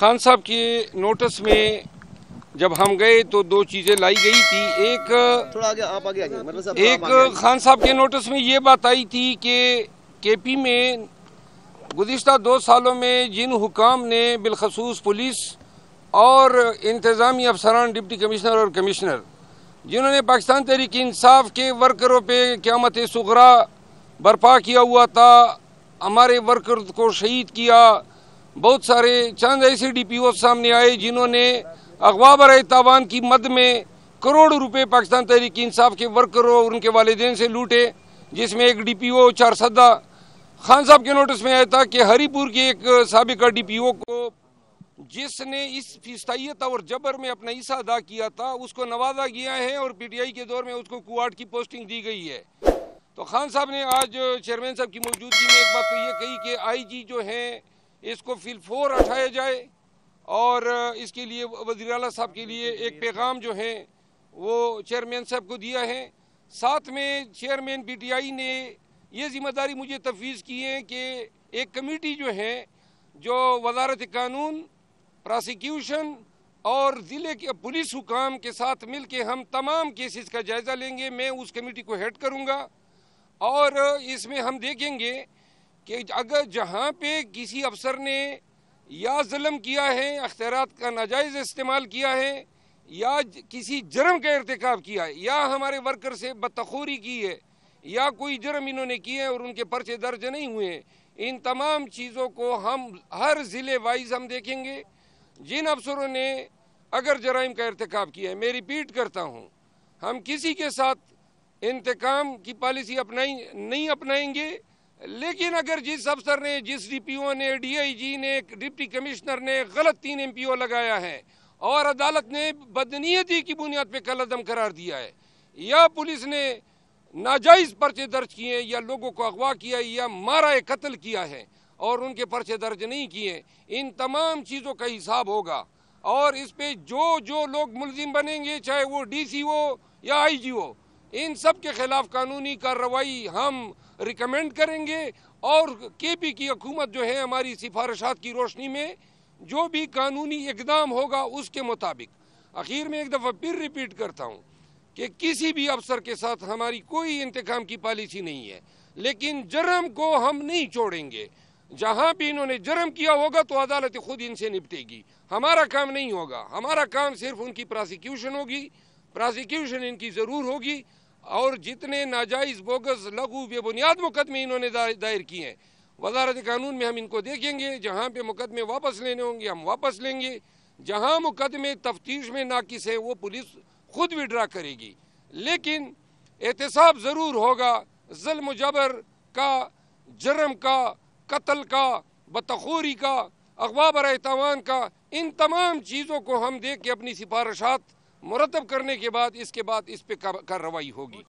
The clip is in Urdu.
خان صاحب کے نوٹس میں جب ہم گئے تو دو چیزیں لائی گئی تھی. ایک خان صاحب کے نوٹس میں یہ بات آئی تھی کہ کے پی میں گزشتہ 2 سالوں میں جن حکام نے بالخصوص پولیس اور انتظامی افسران ڈپٹی کمشنر اور کمشنر جنہوں نے پاکستان تحریک انصاف کے ورکروں پہ قیامت صغریٰ برپا کیا ہوا تھا، ہمارے ورکر کو شہید کیا. بہت سارے چند ایسے ڈی پی او سامنے آئے جنہوں نے اغوا برائے تاوان کی مد میں کروڑ روپے پاکستان تحریک انصاف کے ورکروں اور ان کے والدین سے لوٹے، جس میں ایک ڈی پی او 4 سدہ. خان صاحب کے نوٹس میں آیا تھا کہ ہری پور کے ایک سابقہ ڈی پی او کو جس نے اس فستائیت اور جبر میں اپنا حصہ ادا کیا تھا اس کو نوازا گیا ہے اور پی ٹی آئی کے دور میں اس کو کوارٹ کی پوسٹنگ دی گئی ہے. تو خان صاحب نے آج چیئرمین صاحب کی موجودگی میں ایک بات تو یہ کہی کہ آئی جی جو ہیں اس کو فی الفور اٹھایا جائے، اور اس کے لیے وزیر اعلیٰ صاحب کے لیے ایک پیغام جو ہے وہ چیئرمین صاحب کو دیا ہے. ساتھ میں چیئرمین پی ٹی آئی نے یہ ذمہ داری مجھے تفویض کی ہے کہ ایک کمیٹی جو ہے جو وزارت قانون، پراسیکیوشن اور ضلع کے پولیس حکام کے ساتھ مل کے ہم تمام کیسز کا جائزہ لیں گے. میں اس کمیٹی کو ہیڈ کروں گا اور اس میں ہم دیکھیں گے کہ اگر جہاں پہ کسی افسر نے یا ظلم کیا ہے، اختیارات کا ناجائز استعمال کیا ہے، یا کسی جرم کا ارتکاب کیا ہے، یا ہمارے ورکر سے بدتخوری کی ہے، یا کوئی جرم انہوں نے کیے اور ان کے پرچے درج نہیں ہوئے ہیں، ان تمام چیزوں کو ہم ہر ضلع وائز ہم دیکھیں گے. جن افسروں نے اگر جرائم کا ارتکاب کیا ہے، میں ریپیٹ کرتا ہوں، ہم کسی کے ساتھ انتقام کی پالیسی نہیں اپنائیں گے، لیکن اگر جس افسر نے، جس ڈی پی او نے، ڈی آئی جی نے، ڈپٹی کمشنر نے غلط 3 ایم پی او لگایا ہے اور عدالت نے بدنیتی کی بنیاد پہ کالعدم قرار دیا ہے، یا پولیس نے ناجائز پرچے درج کیے ہیں، یا لوگوں کو اغوا کیا ہے، یا مارا قتل کیا ہے اور ان کے پرچے درج نہیں کیے، ان تمام چیزوں کا حساب ہوگا. اور اس پہ جو لوگ ملزم بنیں گے، چاہے وہ ڈی سی ہو یا آئی جی ہو، ان سب کے خلاف قانونی کارروائی ہم ریکمینڈ کریں گے. اور کے پی کی حکومت جو ہے ہماری سفارشات کی روشنی میں جو بھی قانونی اقدام ہوگا اس کے مطابق. اخیر میں ایک دفعہ پھر ریپیٹ کرتا ہوں کہ کسی بھی افسر کے ساتھ ہماری کوئی انتقام کی پالیسی نہیں ہے، لیکن جرم کو ہم نہیں چھوڑیں گے. جہاں بھی انہوں نے جرم کیا ہوگا تو عدالت خود ان سے نپٹے گی، ہمارا کام نہیں ہوگا. ہمارا کام صرف ان کی پراسیکیوشن ہوگی، پراسیکیوشن ان کی ضرور ہوگی. اور جتنے ناجائز بوگس لغو بے بنیاد مقدمے انہوں نے دائر کیے ہیں، وزارت قانون میں ہم ان کو دیکھیں گے. جہاں پہ مقدمے واپس لینے ہوں گے ہم واپس لیں گے. جہاں مقدمے تفتیش میں ناقص ہے وہ پولیس خود وڈرا کرے گی، لیکن احتساب ضرور ہوگا. ظلم و جبر کا، جرم کا، قتل کا، بدتخوری کا، اغوا برائے تاوان کا، ان تمام چیزوں کو ہم دیکھ کے اپنی سفارشات مرتب کرنے کے بعد اس پہ کارروائی ہوگی.